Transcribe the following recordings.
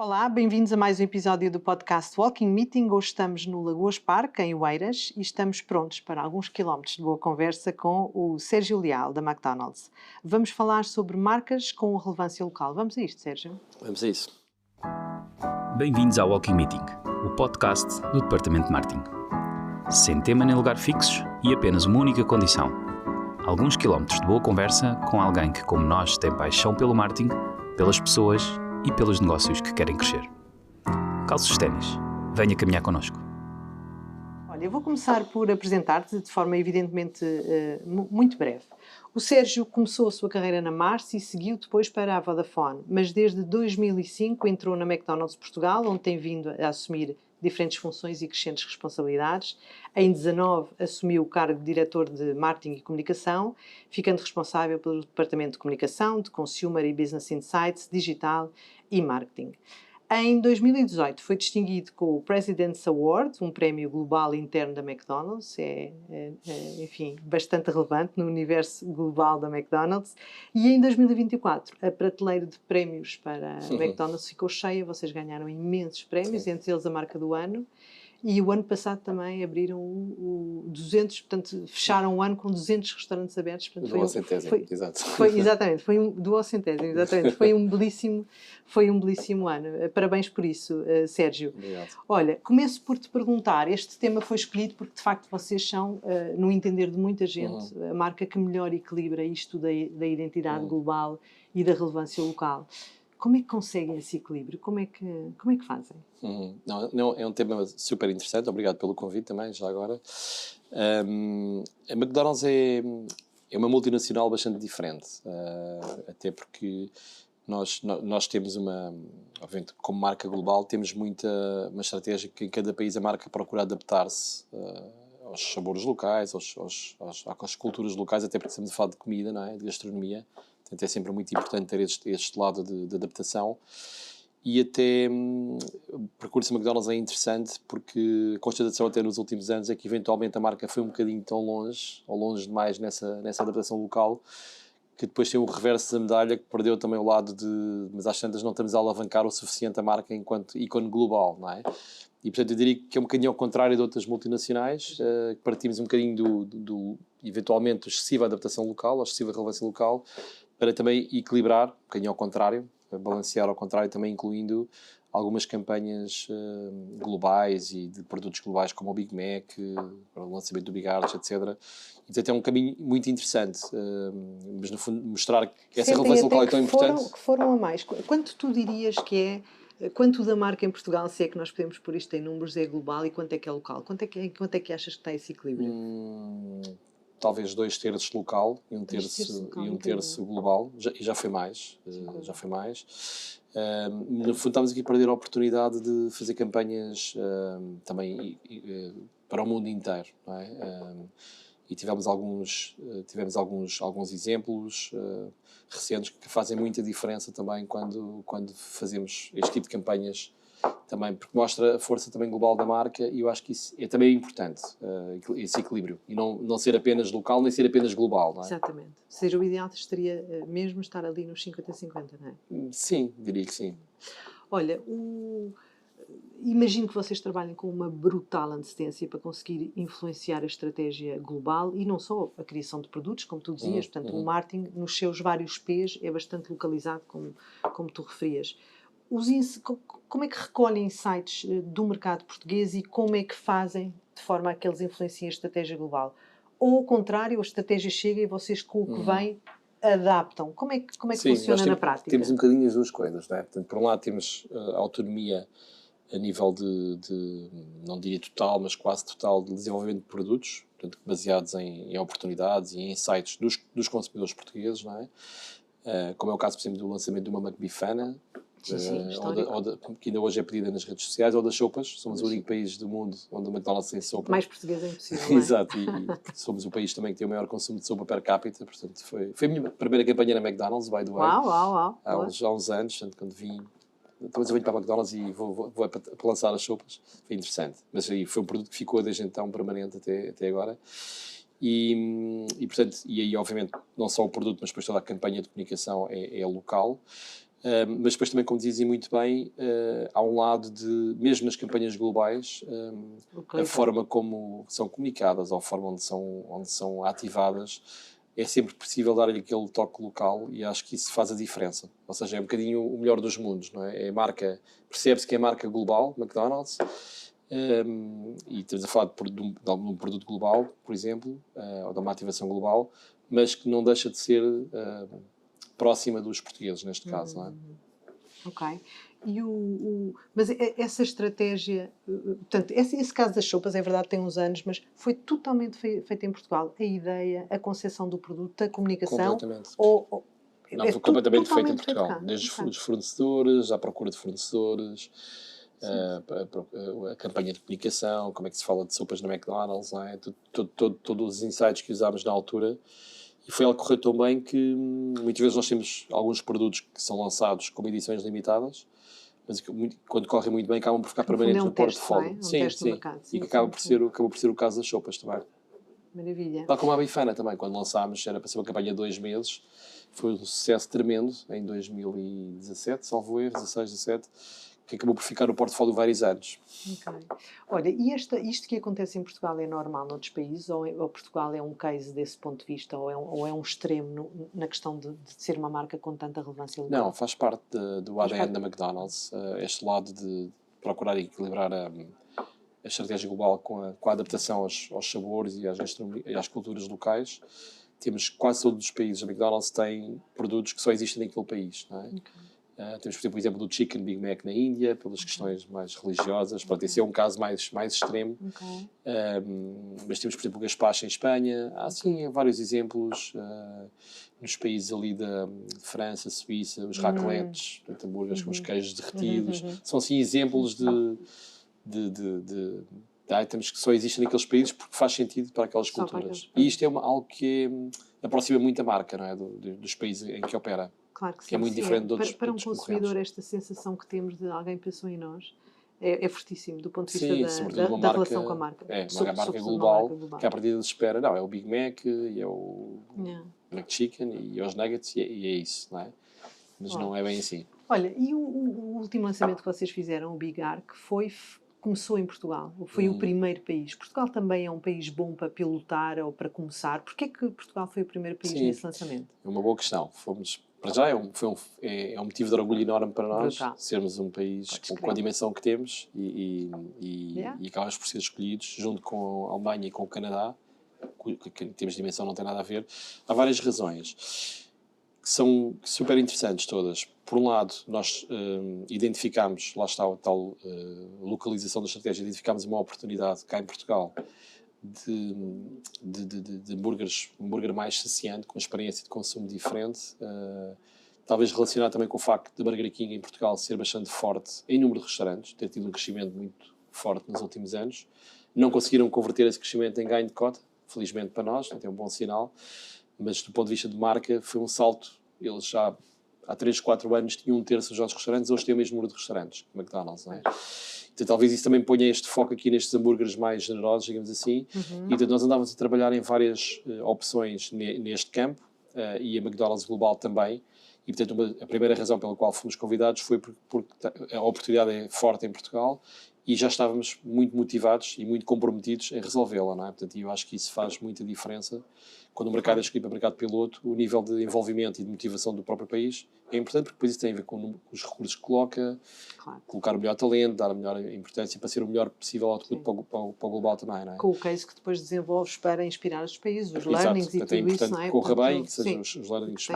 Olá, bem-vindos a mais um episódio do podcast Walking Meeting. Hoje estamos no Lagoas Parque, em Oeiras, e estamos prontos para alguns quilómetros de boa conversa com o Sérgio Leal, da McDonald's. Vamos falar sobre marcas com relevância local. Vamos a isto, Sérgio? Vamos a isso. Bem-vindos ao Walking Meeting, o podcast do Departamento de Marketing. Sem tema nem lugar fixos e apenas uma única condição: alguns quilómetros de boa conversa com alguém que, como nós, tem paixão pelo marketing, pelas pessoas e pelos negócios que querem crescer. Calça os ténis, venha caminhar connosco. Olha, eu vou começar por apresentar-te de forma evidentemente muito breve. O Sérgio começou a sua carreira na Mars e seguiu depois para a Vodafone, mas desde 2005 entrou na McDonald's Portugal, onde tem vindo a assumir diferentes funções e crescentes responsabilidades. Em 2019 assumiu o cargo de diretor de Marketing e Comunicação, ficando responsável pelo Departamento de Comunicação, de Consumer e Business Insights, Digital e Marketing. Em 2018 foi distinguido com o President's Award, um prémio global interno da McDonald's, enfim, bastante relevante no universo global da McDonald's. E em 2024 a prateleira de prémios para a McDonald's ficou cheia, vocês ganharam imensos prémios, entre eles a marca do ano. E o ano passado também abriram o 200, portanto, fecharam o ano com 200 restaurantes abertos. Portanto, Exatamente. Foi um duocentésimo, exatamente. Foi um belíssimo ano. Parabéns por isso, Sérgio. Obrigado. Olha, começo por te perguntar, este tema foi escolhido porque, de facto, vocês são, no entender de muita gente, a marca que melhor equilibra isto da identidade global e da relevância local. Como é que conseguem esse equilíbrio? Como é que fazem? Não, é um tema super interessante. Obrigado pelo convite também, já agora. A McDonald's é uma multinacional bastante diferente, até porque nós temos obviamente, como marca global, temos uma estratégia que em cada país a marca procura adaptar-se aos sabores locais, às culturas locais, até porque estamos a falar de comida, não é? De gastronomia. Portanto, é sempre muito importante ter este lado de adaptação. E até o percurso da McDonald's é interessante porque a constatação até nos últimos anos é que eventualmente a marca foi um bocadinho tão longe, ou longe demais nessa adaptação local, que depois tem o reverso da medalha, que perdeu também o lado mas às tantas não estamos a alavancar o suficiente a marca enquanto ícone global, não é? E portanto eu diria que é um bocadinho ao contrário de outras multinacionais, que partimos um bocadinho do eventualmente excessiva adaptação local, ou excessiva relevância local, para também equilibrar, um bocadinho ao contrário, balancear ao contrário, também incluindo algumas campanhas globais e de produtos globais como o Big Mac, o lançamento do Big Arch, etc. E portanto é um caminho muito interessante, mas no fundo mostrar que essa relevância local é tão importante. Que foram a mais. Quanto tu dirias que quanto da marca em Portugal, se é que nós podemos pôr isto em números, é global e quanto é que é local? Quanto é que achas que está esse equilíbrio? Talvez 2/3 local e um terço global, já foi mais. No fundo estamos aqui a perder a oportunidade de fazer campanhas também para o mundo inteiro, não é? E tivemos alguns exemplos recentes que fazem muita diferença também quando fazemos este tipo de campanhas, também porque mostra a força também global da marca, e eu acho que isso é também importante, esse equilíbrio, e não ser apenas local, nem ser apenas global, não é? Exatamente. Ou seja, o ideal seria mesmo estar ali nos 50-50, não é? Sim, diria que sim. Olha, imagino que vocês trabalhem com uma brutal antecedência para conseguir influenciar a estratégia global e não só a criação de produtos, como tu dizias, portanto o marketing nos seus vários P's é bastante localizado, como tu referias. Como é que recolhem insights do mercado português e como é que fazem de forma a que eles influenciem a estratégia global? Ou ao contrário, a estratégia chega e vocês com o que vem adaptam? Como é que funciona na prática? Temos um bocadinho as duas coisas, não é? Portanto, por um lado temos autonomia a nível não diria total, mas quase total, de desenvolvimento de produtos, portanto, baseados em oportunidades e em insights dos consumidores portugueses, não é? Como é o caso, por exemplo, do lançamento de uma McBifana, que ainda hoje é pedida nas redes sociais, ou das sopas. Somos o único país do mundo onde o McDonald's tem sopa. Mais português é impossível, não é? Exato, e somos o país também que tem o maior consumo de sopa per capita, portanto foi a minha primeira campanha na McDonald's, by the way. Uau. Há uns anos, portanto, quando vim, depois eu venho para a McDonald's e vou para lançar as sopas, foi interessante. Mas aí foi um produto que ficou desde então permanente até agora. E portanto, e aí obviamente não só o produto, mas depois toda a campanha de comunicação é local. Mas depois também, como dizem muito bem, há um lado de, mesmo nas campanhas globais, a forma como são comunicadas ou a forma onde são ativadas, é sempre possível dar-lhe aquele toque local e acho que isso faz a diferença. Ou seja, é um bocadinho o melhor dos mundos, não é? É a marca, percebe-se que é a marca global, McDonald's, e estamos a falar de um produto global, por exemplo, ou de uma ativação global, mas que não deixa de ser próxima dos portugueses, neste caso, não é? Ok. Mas essa estratégia, portanto, esse caso das sopas, é verdade, tem uns anos, mas foi totalmente feito em Portugal. A ideia, a concepção do produto, a comunicação. Completamente. Não, foi completamente feito em feito Portugal. cá. Desde os fornecedores, à procura de fornecedores, a campanha de comunicação, como é que se fala de sopas na McDonald's, não é? Todos os insights que usámos na altura. E foi algo que correu tão bem que muitas vezes nós temos alguns produtos que são lançados como edições limitadas, mas quando correm muito bem acabam por ficar permanentes no portfólio. Sim. E que acabou por ser o caso das sopas também. Maravilha. Tal como a Bifana também, quando lançámos, era para ser uma campanha de 2 meses, foi um sucesso tremendo em 2017, salvo erro, 16, 17, que acabou por ficar no portfólio vários anos. Okay. Olha, e isto que acontece em Portugal é normal noutros países? Ou Portugal é um case desse ponto de vista? Ou é um extremo na questão de ser uma marca com tanta relevância local? Não, faz parte do ADN da McDonald's, este lado de procurar equilibrar a estratégia global com a adaptação aos sabores e às culturas locais. Temos quase todos os países, a McDonald's tem produtos que só existem naquele país, não é? Okay. Temos, por exemplo, o exemplo do Chicken Big Mac na Índia, pelas questões mais religiosas. Pronto, esse é um caso mais extremo. Okay. Mas temos, por exemplo, o Gaspacho em Espanha. Há, sim, vários exemplos nos países ali de França, Suíça, os raclettes, hambúrgueres com os queijos derretidos. São, assim, exemplos de items que só existem naqueles países porque faz sentido para aquelas culturas. E isto é algo que aproxima muito a marca, não é? Dos países em que opera. Claro que sim. Que é muito diferente de outros. Para um consumidor, esta sensação que temos de alguém pensou em nós é fortíssimo, do ponto de vista da relação com a marca. É, uma marca global, que à partida se espera, não, é o Big Mac, e é o McChicken, e os Nuggets, e é isso, não é? Mas não é bem assim. Olha, e o último lançamento que vocês fizeram, o Big Arc, começou em Portugal, foi o primeiro país. Portugal também é um país bom para pilotar ou para começar. Porquê que Portugal foi o primeiro país nesse lançamento? É uma boa questão. Para já é um motivo de orgulho enorme para nós sermos um país com a dimensão que temos e acabamos por ser escolhidos junto com a Alemanha e com o Canadá, que em termos de dimensão não tem nada a ver. Há várias razões que são super interessantes todas. Por um lado, nós identificámos, lá está a tal localização da estratégia, identificámos uma oportunidade cá em Portugal de hambúrguer mais saciante, com experiência de consumo diferente, talvez relacionado também com o facto de Burger King em Portugal ser bastante forte em número de restaurantes, ter tido um crescimento muito forte nos últimos anos. Não conseguiram converter esse crescimento em ganho de cota, felizmente para nós, não é um bom sinal, mas do ponto de vista de marca foi um salto. Eles já há 3, 4 anos tinham 1/3 dos nossos restaurantes, hoje têm o mesmo número de restaurantes, como McDonald's, não é? Então, talvez isso também ponha este foco aqui nestes hambúrgueres mais generosos, digamos assim. E então, nós andávamos a trabalhar em várias opções neste campo, e a McDonald's Global também. E, portanto, a primeira razão pela qual fomos convidados foi porque a oportunidade é forte em Portugal e já estávamos muito motivados e muito comprometidos em resolvê-la, não é? Portanto, eu acho que isso faz muita diferença. Quando o mercado é escolhido para mercado piloto, o nível de envolvimento e de motivação do próprio país é importante, porque depois isso tem a ver com os recursos que coloca, colocar o melhor talento, dar a melhor importância para ser o melhor possível output para o global também, não é? Com o case que depois desenvolves para inspirar os países, os learnings e tudo isso, não é? Que corra bem, que sejam os learnings,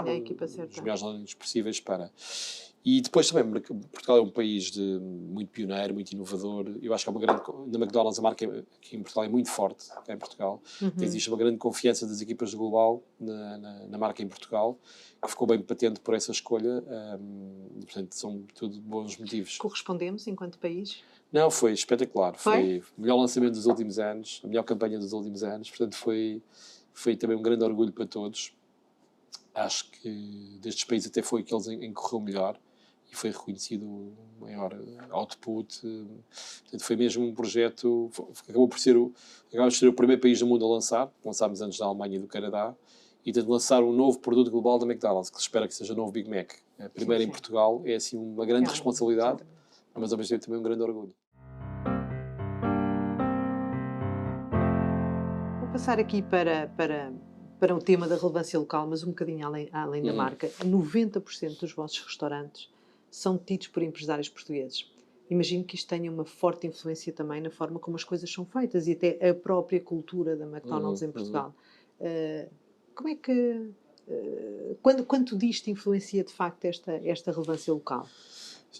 os melhores learnings possíveis para... E depois também, Portugal é um país muito pioneiro, muito inovador. Eu acho que há uma grande... Na McDonald's, a marca aqui em Portugal é muito forte, em Portugal. Existe uma grande confiança das equipas do Global na marca em Portugal, que ficou bem patente por essa escolha. E, portanto, são tudo bons motivos. Correspondemos enquanto país? Não, foi espetacular. Foi o melhor lançamento dos últimos anos, a melhor campanha dos últimos anos. Portanto, foi também um grande orgulho para todos. Acho que destes países até foi aqueles em que correu melhor. E foi reconhecido o maior output. Portanto, foi mesmo um projeto... Acabamos por ser o primeiro país do mundo a lançar. Lançámos antes da Alemanha e do Canadá. E de lançar um novo produto global da McDonald's, que se espera que seja o novo Big Mac. primeiro sim, em Portugal, é assim uma grande É um- responsabilidade, exatamente. mas ao mesmo tempo também um grande orgulho. Vou passar aqui para um tema da relevância local, mas um bocadinho além da marca. 90% dos vossos restaurantes são tidos por empresários portugueses. Imagino que isto tenha uma forte influência também na forma como as coisas são feitas e até a própria cultura da McDonald's em Portugal. Como é que... quanto disto influencia de facto esta relevância local?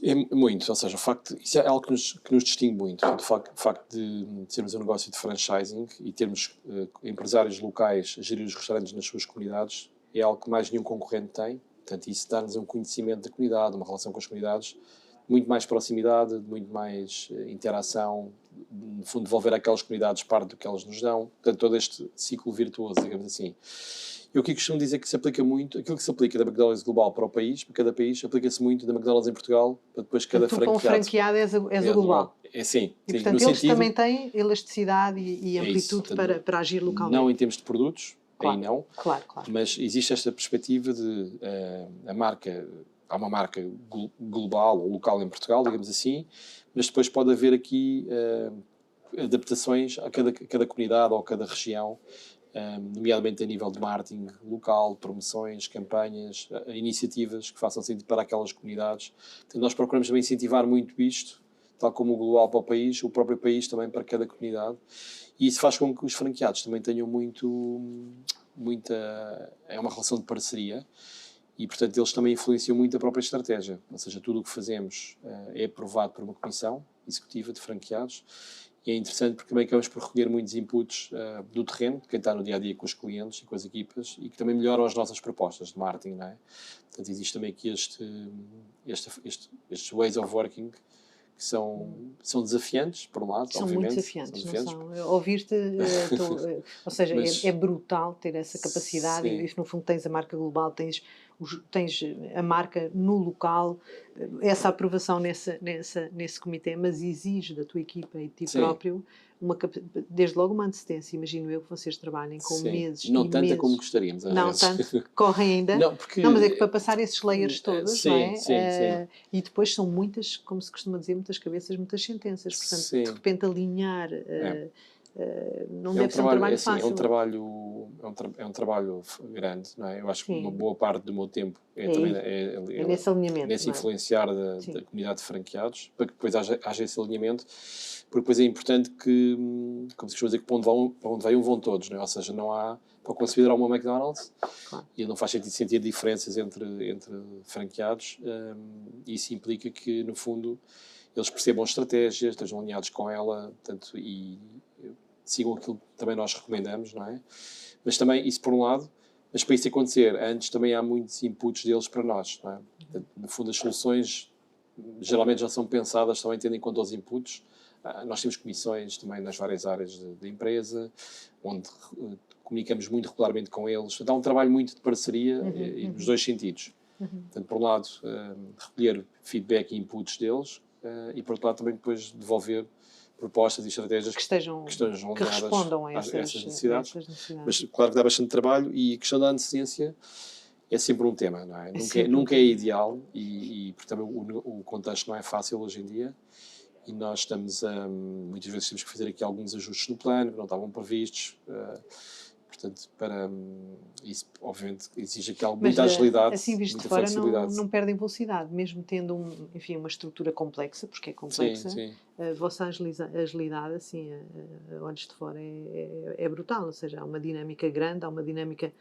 É muito, ou seja, isso é algo que nos distingue muito. O facto de sermos um negócio de franchising e termos empresários locais a gerir os restaurantes nas suas comunidades é algo que mais nenhum concorrente tem. Portanto, isso dá-nos um conhecimento da comunidade, uma relação com as comunidades, muito mais proximidade, muito mais interação, no fundo, devolver àquelas comunidades parte do que elas nos dão. Portanto, todo este ciclo virtuoso, digamos assim. Eu aqui costumo dizer que se aplica muito, aquilo que se aplica da McDonald's global para o país, para cada país, aplica-se muito da McDonald's em Portugal, para depois cada Tu, para um franqueado, és o global. É sim. E, Sim, portanto, no eles sentido, também têm elasticidade e é isso. amplitude Portanto, para agir localmente. não em termos de produtos, Claro, aí não, claro. mas existe esta perspectiva de há uma marca global ou local em Portugal, digamos assim, mas depois pode haver aqui adaptações a cada comunidade ou a cada região, nomeadamente a nível de marketing local, promoções, campanhas, iniciativas que façam sentido para aquelas comunidades. Então, nós procuramos também incentivar muito isto, tal como o global para o país, o próprio país também para cada comunidade. E isso faz com que os franqueados também tenham é uma relação de parceria e, portanto, eles também influenciam muito a própria estratégia. Ou seja, tudo o que fazemos é aprovado por uma comissão executiva de franqueados. E é interessante porque também acabamos por recolher muitos inputs do terreno, de quem está no dia-a-dia com os clientes e com as equipas, e que também melhoram as nossas propostas de marketing, não é? Portanto, existe também aqui estes ways of working que são desafiantes, por um lado, São obviamente. muito desafiantes, não são? Ouvir-te, ou seja, Mas, é brutal ter essa capacidade sim. e, no fundo, tens a marca global, tens a marca no local, essa aprovação nesse comitê, mas exige da tua equipa e de ti Sim. próprio, desde logo uma antecedência. Imagino eu que vocês trabalhem com Sim. meses Não e tanta meses. como gostaríamos, às Não vezes. tanto, correm ainda. Não, porque... Não, mas é que para passar esses layers todos, sim, não é? sim. E depois são muitas, como se costuma dizer, muitas cabeças, muitas sentenças. Portanto, Sim. de repente alinhar não É deve ser um trabalho fácil. É um trabalho grande, não é? Eu acho que Sim. uma boa parte do meu tempo é nesse alinhamento. nesse não é? influenciar da comunidade de franqueados, para que depois haja esse alinhamento, porque depois é importante que, como se costuma dizer, que para onde vai um vão todos, não é? Ou seja, não há, para considerar uma McDonald's, Claro. e não faz sentido sentir diferenças entre franqueados, e isso implica que, no fundo, eles percebam a estratégia, estejam alinhados com ela, portanto, e sigam aquilo que também nós recomendamos, não é? Mas também, isso por um lado, mas para isso acontecer, antes também há muitos inputs deles para nós, não é? Portanto, no fundo, as soluções geralmente já são pensadas também tendo em conta os inputs. Nós temos comissões também nas várias áreas da empresa, onde comunicamos muito regularmente com eles. Portanto, há um trabalho muito de parceria nos dois sentidos. Portanto, por um lado, recolher feedback e inputs deles, e por outro lado também depois devolver propostas e estratégias que respondam a essas necessidades. Mas claro que dá bastante trabalho, e a questão da antecedência é sempre um tema, não é? Nunca é ideal, e porque também o contexto não é fácil hoje em dia, e nós muitas vezes temos que fazer aqui alguns ajustes no plano que não estavam previstos. Portanto, isso obviamente exige aqui muita agilidade, assim visto de fora não perdem velocidade, mesmo tendo uma estrutura complexa, porque é complexa. Sim. A vossa agilidade, assim, olhos de fora, é brutal. Ou seja, há uma dinâmica grande, há uma dinâmica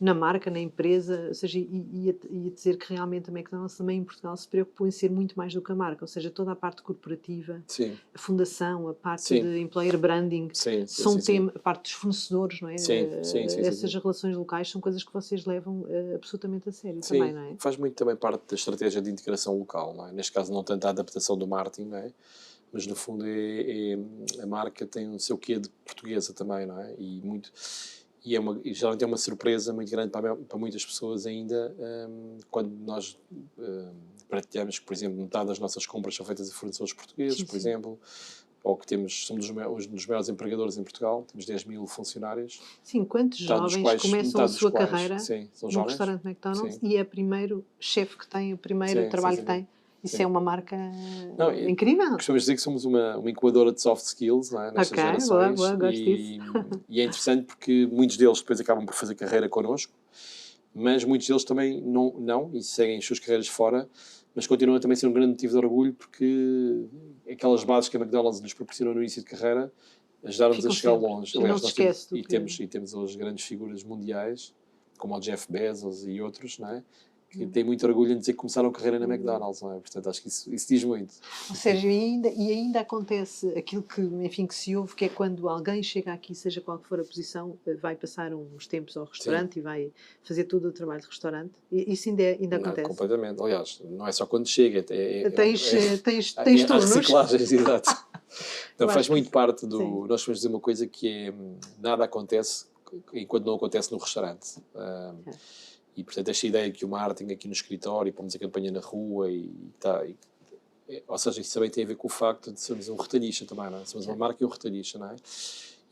na marca, na empresa, ou seja, e a dizer que realmente a McDonald's também em Portugal se preocupou em ser muito mais do que a marca, ou seja, toda a parte corporativa, a fundação, a parte de employer branding, a parte dos fornecedores, não é? Essas relações locais são coisas que vocês levam absolutamente a sério também, não é? Faz muito também parte da estratégia de integração local, não é? Neste caso não tanto a adaptação do marketing, não é? Mas no fundo a marca tem o seu quê de portuguesa também, não é? E geralmente é uma surpresa muito grande para muitas pessoas ainda, quando nós partilhamos que, por exemplo, metade das nossas compras são feitas a fornecedores portugueses, por exemplo. ou que somos um dos maiores empregadores em Portugal, temos 10 mil funcionários. Sim, quantos Metade dos jovens quais- começam a metade dos sua quais, carreira sim, são num jovens. restaurante McDonald's Sim. e é o primeiro chefe que tem, o primeiro Sim, trabalho sim, que tem. Isso sim. é uma marca Não, incrível. Costumamos dizer que somos uma incubadora de soft skills, não é? Nestas Ok, gerações. boa, gosto E é interessante porque muitos deles depois acabam por fazer carreira connosco, mas muitos deles também não e seguem as suas carreiras fora, mas continuam a também ser um grande motivo de orgulho porque aquelas bases que a McDonald's nos proporcionou no início de carreira ajudaram-nos a Ficam chegar sempre. longe. E não se esquece do que... temos hoje grandes figuras mundiais, como o Jeff Bezos e outros, não é? Que têm muito orgulho em dizer que começaram a carreira na McDonald's, não é? Portanto, acho que isso diz muito. Ou seja, ainda acontece aquilo que, enfim, que se ouve, que é quando alguém chega aqui, seja qual for a posição, vai passar uns tempos ao restaurante e vai fazer todo o trabalho de restaurante. Isso ainda acontece? Completamente. Aliás, não é só quando chega. Tens há turnos. reciclagens, exato. Então faz muito parte do... Sim. Nós vamos dizer uma coisa que é... Nada acontece enquanto não acontece no restaurante. E, portanto, esta ideia que o marketing aqui no escritório, pomos a campanha na rua ou seja, isso também tem a ver com o facto de sermos um retalhista também, não é? Somos uma marca e um retalhista, não é?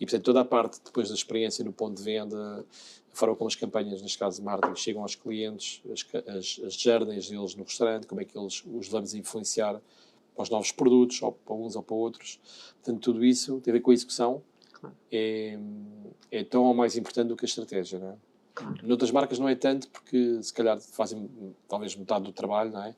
E, portanto, toda a parte depois da experiência no ponto de venda, a forma como as campanhas, neste caso de marketing, chegam aos clientes, as journeys deles no restaurante, como é que os levamos a influenciar para os novos produtos, ou para uns ou para outros. Portanto, tudo isso tem a ver com a execução. Claro. É tão ou mais importante do que a estratégia, não é? Claro. Noutras marcas não é tanto, porque se calhar fazem talvez metade do trabalho, não é?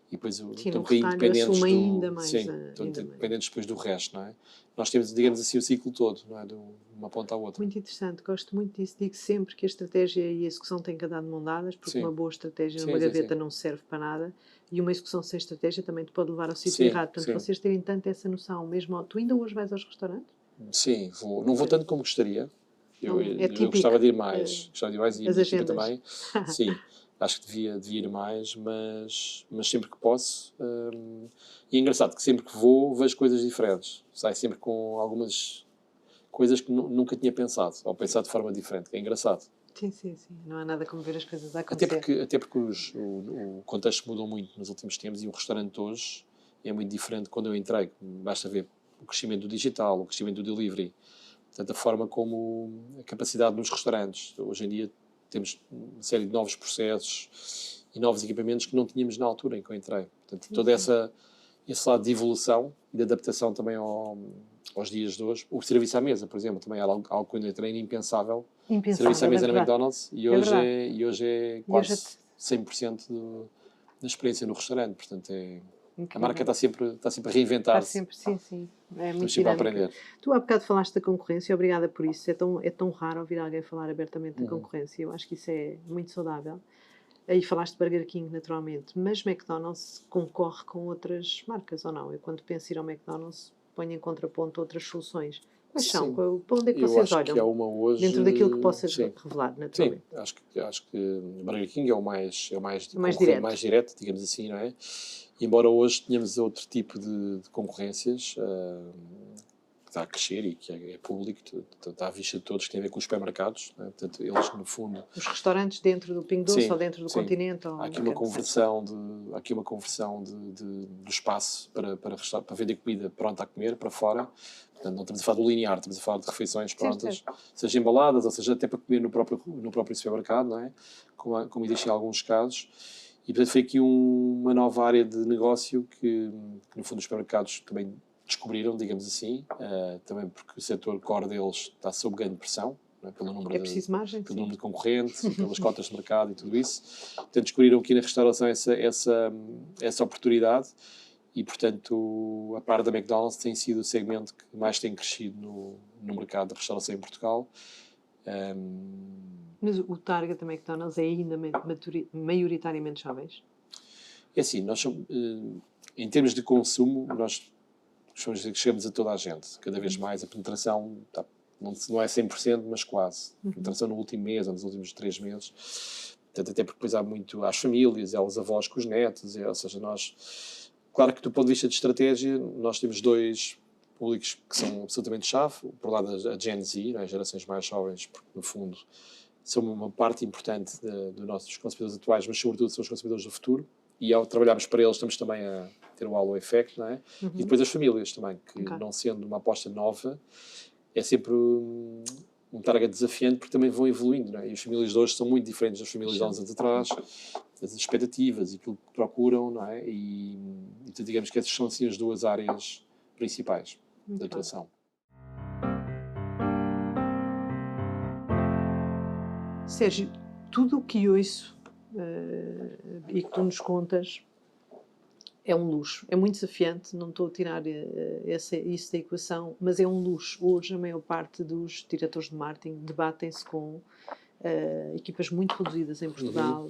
E depois estão um bocadinho dependentes estão dependentes depois do resto, não é? Nós temos, digamos assim, o ciclo todo, não é? De uma ponta à outra. Muito interessante, gosto muito disso. Digo sempre que a estratégia e a execução têm que andar de mão dadas, porque uma boa estratégia numa gaveta não serve para nada e uma execução sem estratégia também te pode levar ao sítio errado. Portanto, vocês terem tanto essa noção, mesmo... Tu ainda hoje vais aos restaurantes? Sim, não vou tanto como gostaria. Eu gostava de ir mais. Gostava de ir mais e a minha equipa também. Sim, acho que devia ir mais, mas sempre que posso. E é engraçado que sempre que vou, vejo coisas diferentes. Saio sempre com algumas coisas que nunca tinha pensado, ou pensado de forma diferente, que é engraçado. Sim. Não há nada como ver as coisas a acontecer. Até porque o contexto mudou muito nos últimos tempos e o restaurante hoje é muito diferente de quando eu entrei. Basta ver o crescimento do digital, o crescimento do delivery. Portanto, a forma como a capacidade nos restaurantes. Hoje em dia temos uma série de novos processos e novos equipamentos que não tínhamos na altura em que eu entrei. Portanto, todo esse lado de evolução e de adaptação também aos dias de hoje. O serviço à mesa, por exemplo, também era algo que eu entrei era impensável. Serviço à mesa na McDonald's e hoje é quase 100% da experiência no restaurante. Portanto, a marca está sempre a reinventar-se. Está sempre, sim. É muito sempre a aprender. Tu há bocado falaste da concorrência, obrigada por isso. É tão raro ouvir alguém falar abertamente da concorrência. Eu acho que isso é muito saudável. Aí falaste de Burger King, naturalmente, mas McDonald's concorre com outras marcas, ou não? Eu, quando penso em ir ao McDonald's, ponho em contraponto outras soluções. Quais são? Para onde é que vocês olham? Que há uma hoje, dentro daquilo que possas revelar, naturalmente. Sim, acho que o Burger King é o mais direto, digamos assim, não é? Embora hoje tenhamos outro tipo de concorrências que está a crescer e que é público, está à vista de todos, que tem a ver com os supermercados, né? Portanto, eles, no fundo... Os restaurantes dentro do Pingo Doce ou dentro do continente? Ou há aqui uma conversão do espaço para vender comida pronta a comer, para fora. Portanto, não estamos a falar do linear, estamos a falar de refeições prontas, seja embaladas, ou seja, até para comer no próprio supermercado, não é? Como existe em alguns casos. E, portanto, foi aqui uma nova área de negócio que no fundo, os supermercados também descobriram, digamos assim, também porque o setor core deles está sob grande pressão, não é? Pelo número de concorrentes, pelas cotas de mercado e tudo isso. Portanto, descobriram aqui na restauração essa oportunidade e, portanto, a par da McDonald's tem sido o segmento que mais tem crescido no mercado da restauração em Portugal. Mas o target da McDonald's é ainda maioritariamente jovens? É assim, nós somos, em termos de consumo, nós gostamos de dizer que chegamos a toda a gente. Cada vez mais a penetração não é 100%, mas quase. A penetração no último mês, ou nos últimos 3 meses. Portanto, até porque depois há muito às famílias, aos avós com os netos, ou seja, nós... Claro que do ponto de vista de estratégia, nós temos 2 públicos que são absolutamente chave. Por um lado, a Gen Z, né, as gerações mais jovens, porque no fundo são uma parte importante dos nossos consumidores atuais, mas sobretudo são os consumidores do futuro. E ao trabalharmos para eles, estamos também ter o halo effect, não é? Uhum. E depois as famílias também, que Ok. não sendo uma aposta nova, é sempre um target desafiante, porque também vão evoluindo, não é? E as famílias de hoje são muito diferentes das famílias de há uns anos atrás, as expectativas e aquilo que procuram, não é? Então, digamos que essas são assim as duas áreas principais de atuação. Sérgio, tudo o que ouço e que tu nos contas é um luxo. É muito desafiante, não estou a tirar isso da equação, mas é um luxo. Hoje a maior parte dos diretores de marketing debatem-se com equipas muito reduzidas em Portugal,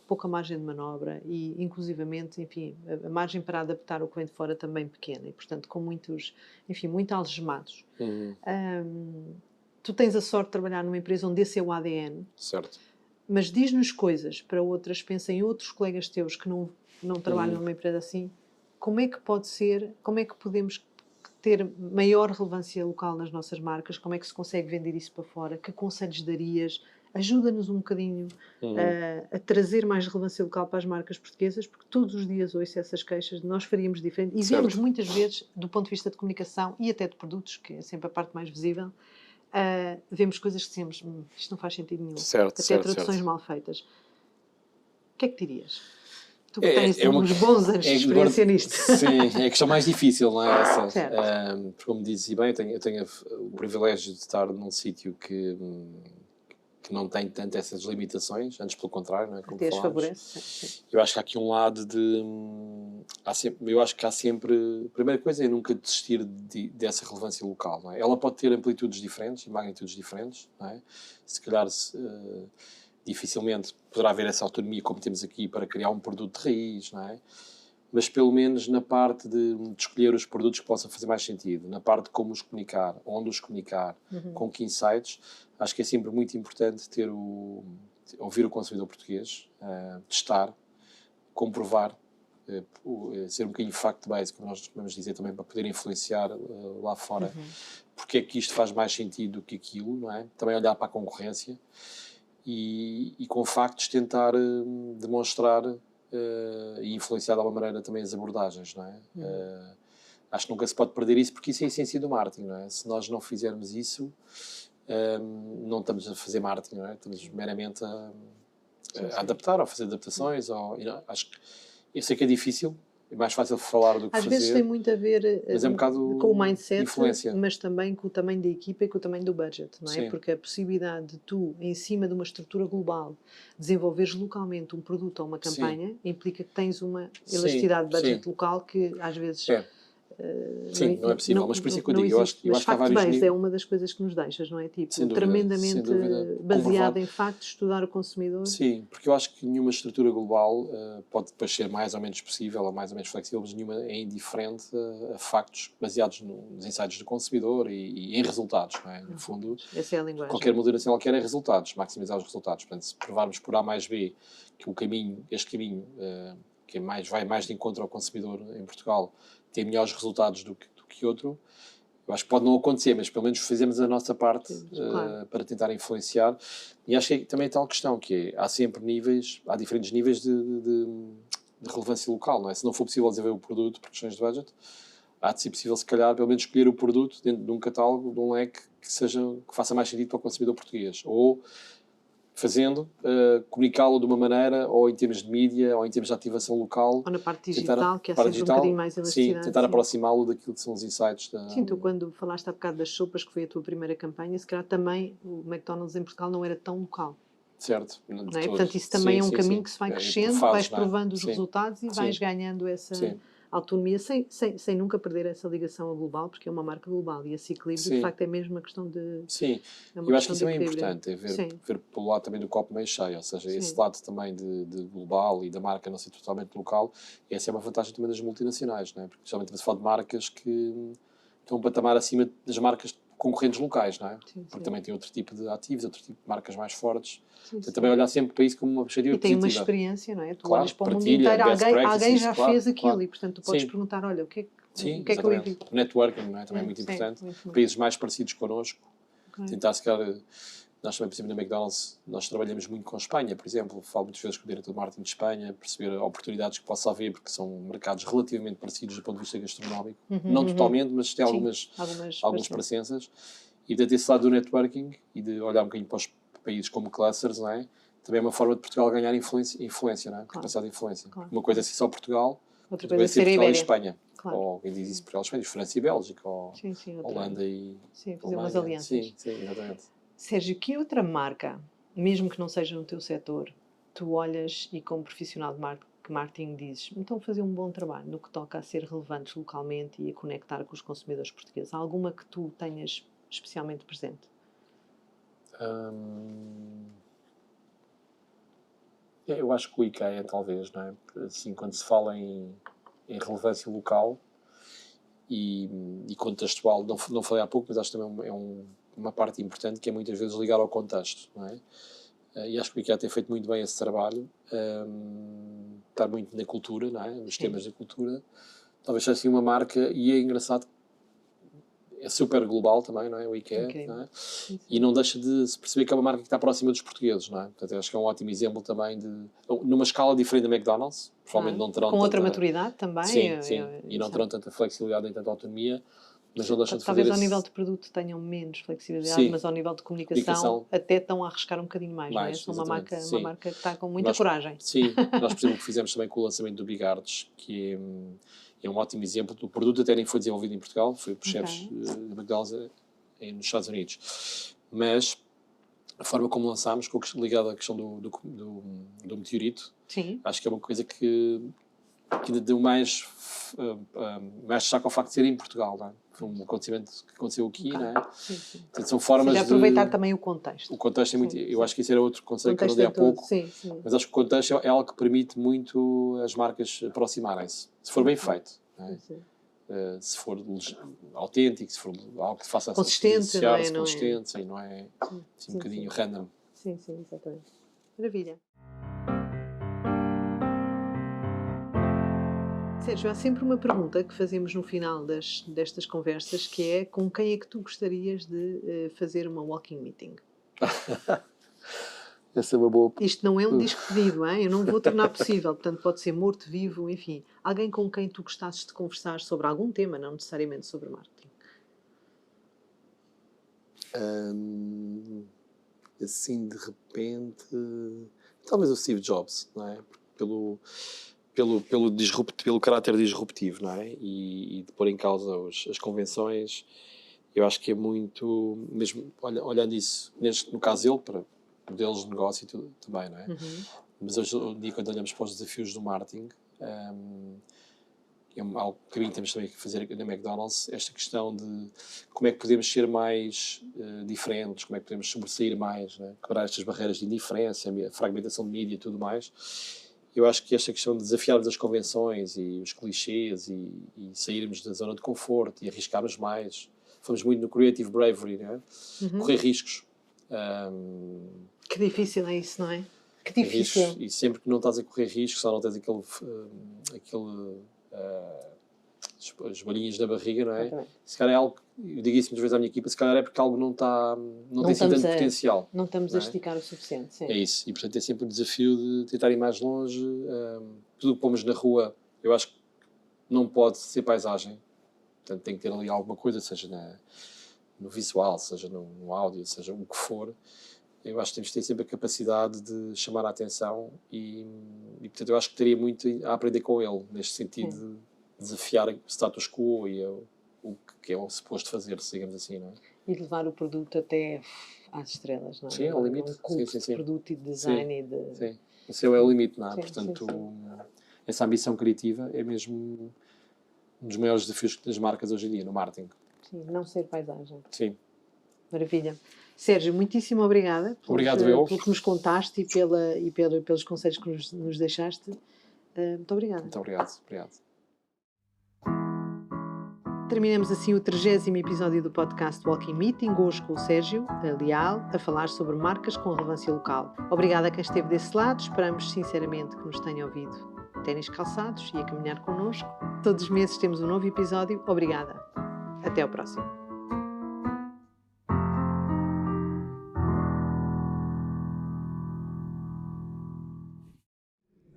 pouca margem de manobra e, inclusivamente, enfim, a margem para adaptar o que vem de fora também pequena e, portanto, com muitos, enfim, muito algemados. Tu tens a sorte de trabalhar numa empresa onde esse é o ADN. Certo. Mas diz-nos coisas para outras, pensa em outros colegas teus que não trabalham numa empresa assim, como é que pode ser, como é que podemos ter maior relevância local nas nossas marcas, como é que se consegue vender isso para fora, que conselhos darias? Ajuda-nos um bocadinho a trazer mais relevância local para as marcas portuguesas, porque todos os dias ouço essas queixas de nós faríamos diferente e vemos muitas vezes, do ponto de vista de comunicação e até de produtos, que é sempre a parte mais visível, vemos coisas que dizemos, isto não faz sentido nenhum. Até traduções mal feitas. O que é que dirias? Tu que tens uns bons anos de experiência nisto. Sim, é a questão mais difícil, não é essa? Certo. Porque, como dizes bem, eu tenho o privilégio de estar num sítio que não tem tanto essas limitações, antes pelo contrário, não é? Como falámos. Favorece. Eu acho que há aqui um lado de... eu acho que há sempre... A primeira coisa é nunca desistir dessa relevância local, não é? Ela pode ter amplitudes diferentes e magnitudes diferentes, não é? Se calhar... dificilmente poderá haver essa autonomia como temos aqui para criar um produto de raiz, não é? Mas pelo menos na parte de escolher os produtos que possam fazer mais sentido, na parte de como os comunicar, onde os comunicar, com que insights, acho que é sempre muito importante ouvir o consumidor português, testar, comprovar, ser um bocadinho fact-based, como nós vamos dizer também, para poder influenciar lá fora, porque é que isto faz mais sentido do que aquilo, não é? Também olhar para a concorrência, e com factos tentar demonstrar e influenciar de alguma maneira também as abordagens, não é? Acho que nunca se pode perder isso, porque isso é a essência do marketing, não é? Se nós não fizermos isso, não estamos a fazer marketing, não é? Estamos meramente a adaptar, ou a fazer adaptações, acho que eu sei que é difícil, é mais fácil falar do que fazer. Às vezes tem muito a ver mas é um bocado com o mindset, influência. mas também com o tamanho da equipa e com o tamanho do budget, não é? Sim. Porque a possibilidade de tu, em cima de uma estrutura global, desenvolveres localmente um produto ou uma campanha, implica que tens uma elasticidade de budget local que às vezes... Sim, não é possível, mas por isso é que eu digo, eu acho que há vários níveis. É uma das coisas que nos deixas, não é? Tipo, sem dúvida, tremendamente baseado comprovado em factos, estudar o consumidor. Sim, porque eu acho que nenhuma estrutura global pode depois ser mais ou menos possível ou mais ou menos flexível, mas nenhuma é indiferente a factos baseados nos insights do consumidor e em resultados, não é? No fundo, essa é a linguagem. Qualquer multinacional quer é resultados, maximizar os resultados. Portanto, se provarmos por A mais B que este caminho que vai mais de encontro ao consumidor em Portugal tem melhores resultados do que outro, eu acho que pode não acontecer, mas pelo menos fazemos a nossa parte para tentar influenciar. E acho que também é tal questão, que há sempre há diferentes níveis de relevância local, não é? Se não for possível desenvolver o produto por questões de budget, há de ser possível, se calhar, pelo menos escolher o produto dentro de um catálogo, de um leque que faça mais sentido para o consumidor português. Ou fazendo, comunicá-lo de uma maneira, ou em termos de mídia, ou em termos de ativação local. Ou na parte digital, que há sempre um bocadinho mais elasticidade. Sim, tentar aproximá-lo daquilo que são os insights. Sim, tu quando falaste há bocado das sopas, que foi a tua primeira campanha, se calhar também o McDonald's em Portugal não era tão local. Certo. Não é? Portanto, isso também é um caminho que se vai crescendo, vais provando os resultados e vais ganhando essa autonomia sem nunca perder essa ligação ao global, porque é uma marca global e esse equilíbrio, de facto, é mesmo uma questão de... Sim, eu acho que isso também é importante, é ver pelo lado também do copo meio cheio, ou seja, esse lado também de global e da marca não ser totalmente local, essa é uma vantagem também das multinacionais, não é? Porque geralmente se fala de marcas que estão um patamar acima das marcas concorrentes locais, não é? Porque também tem outro tipo de ativos, outro tipo de marcas mais fortes. Também olhar sempre para isso como uma perspectiva positiva. E tem uma experiência, não é? Tu olhas para o mundo inteiro, alguém já fez aquilo e, portanto, tu podes perguntar, olha, o que é que eu evito? O networking, não é? Também é muito importante. Países mais parecidos connosco, tentar, se calhar, Nós também, por exemplo, na McDonald's, nós trabalhamos muito com a Espanha, por exemplo. Falo muitas vezes com o diretor de marketing de Espanha, perceber oportunidades que possa haver, porque são mercados relativamente parecidos do ponto de vista gastronómico. Não totalmente, mas tem algumas parecenças. E desse lado do networking e de olhar um bocadinho para os países como clusters, não é? Também é uma forma de Portugal ganhar influência, não é? Capacidade de influência. Claro. Uma coisa é ser só Portugal, outra coisa é ser Portugal e Espanha. Claro. Ou alguém diz isso Portugal e Espanha, França e Bélgica, ou Holanda e fazer umas alianças. Sim, exatamente. Sérgio, que outra marca, mesmo que não seja no teu setor, tu olhas e como profissional de marketing dizes, então fazer um bom trabalho no que toca a ser relevantes localmente e a conectar com os consumidores portugueses? Há alguma que tu tenhas especialmente presente? Eu acho que o IKEA, talvez, não é? Assim, quando se fala em relevância local e contextual, não falei há pouco, mas acho que também uma parte importante que é muitas vezes ligar ao contexto, não é? E acho que o IKEA tem feito muito bem esse trabalho, está muito na cultura, não é? Nos temas da cultura. Talvez seja assim uma marca, e é engraçado, é super global também, não é? O IKEA, não é? E não deixa de se perceber que é uma marca que está próxima dos portugueses, não é? Portanto, acho que é um ótimo exemplo também numa escala diferente da McDonald's, provavelmente não terão com outra maturidade também. Sim, e não terão tanta flexibilidade nem tanta autonomia, mas não deixam de fazer talvez ao nível de produto tenham menos flexibilidade, mas ao nível de comunicação até estão a arriscar um bocadinho mais, não é? São uma marca que está com muita coragem. Sim, nós, por exemplo, o que fizemos também com o lançamento do Big Arts, que é um ótimo exemplo do produto, até nem foi desenvolvido em Portugal, foi por chefes da McDonald's nos Estados Unidos. Mas a forma como lançámos, ligado à questão do meteorito, acho que é uma coisa que ainda deu mais destaque ao facto de ser em Portugal, não é? Foi um acontecimento que aconteceu aqui, não é? Portanto, são formas de aproveitar também o contexto. O contexto é muito... Eu acho que isso era outro conceito que eu não dei há pouco. Mas acho que o contexto é algo que permite muito as marcas aproximarem-se. Se for bem feito, não é? Se for autêntico, se for algo que faça consistente, consistente, não é assim, um bocadinho random. Sim, exatamente. Maravilha. Sérgio, há sempre uma pergunta que fazemos no final destas conversas, que é: com quem é que tu gostarias de fazer uma walking meeting? Essa é uma boa... Isto não é um disco pedido, hein? Eu não vou tornar possível, portanto pode ser morto, vivo, enfim. Alguém com quem tu gostasses de conversar sobre algum tema, não necessariamente sobre marketing. Assim, de repente... Talvez o Steve Jobs, não é? Pelo caráter disruptivo, não é? E de pôr em causa as convenções, eu acho que é muito, mesmo olhando isso, no caso dele, para modelos de negócio e tudo também, não é? Mas hoje em dia, quando olhamos para os desafios do marketing, é algo que também temos que fazer na McDonald's, esta questão de como é que podemos ser mais diferentes, como é que podemos sobressair mais, né? Quebrar estas barreiras de indiferença, a fragmentação de mídia e tudo mais. Eu acho que esta questão de desafiarmos as convenções e os clichês e sairmos da zona de conforto e arriscarmos mais. Fomos muito no creative bravery, não é? Correr riscos. Que difícil é isso, não é? Que difícil. Riscos, e sempre que não estás a correr riscos, só não tens as bolinhas na barriga, não é? Se calhar é algo, eu digo isso muitas vezes à minha equipa, se calhar é porque algo não tem assim tanto potencial. Não estamos a esticar o suficiente, sim. É isso, e portanto é sempre um desafio de tentar ir mais longe. Tudo o que pomos na rua, eu acho que não pode ser paisagem, portanto tem que ter ali alguma coisa, seja no visual, seja no áudio, seja o que for. Eu acho que temos de ter sempre a capacidade de chamar a atenção e portanto eu acho que teria muito a aprender com ele, neste sentido de desafiar o status quo e o que é o suposto fazer, digamos assim, não é? E de levar o produto até às estrelas, não é? Sim, ao limite. Sim. De produto e de design. Sim, o seu é o limite, não é? Portanto, essa ambição criativa é mesmo um dos maiores desafios das marcas hoje em dia, no marketing. Sim, não ser paisagem. Sim. Maravilha. Sérgio, muitíssimo obrigada pelo que nos contaste e pelos conselhos que nos deixaste. Muito obrigada. Muito obrigado. Terminamos assim o 30º episódio do podcast Walking Meeting, hoje com o Sérgio Leal, a falar sobre marcas com relevância local. Obrigada a quem esteve desse lado, esperamos sinceramente que nos tenha ouvido ténis calçados e a caminhar connosco. Todos os meses temos um novo episódio. Obrigada. Até ao próximo.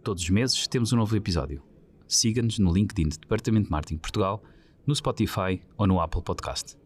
Todos os meses temos um novo episódio. Siga-nos no LinkedIn de Departamento de Marketing Portugal, no Spotify ou no Apple Podcast.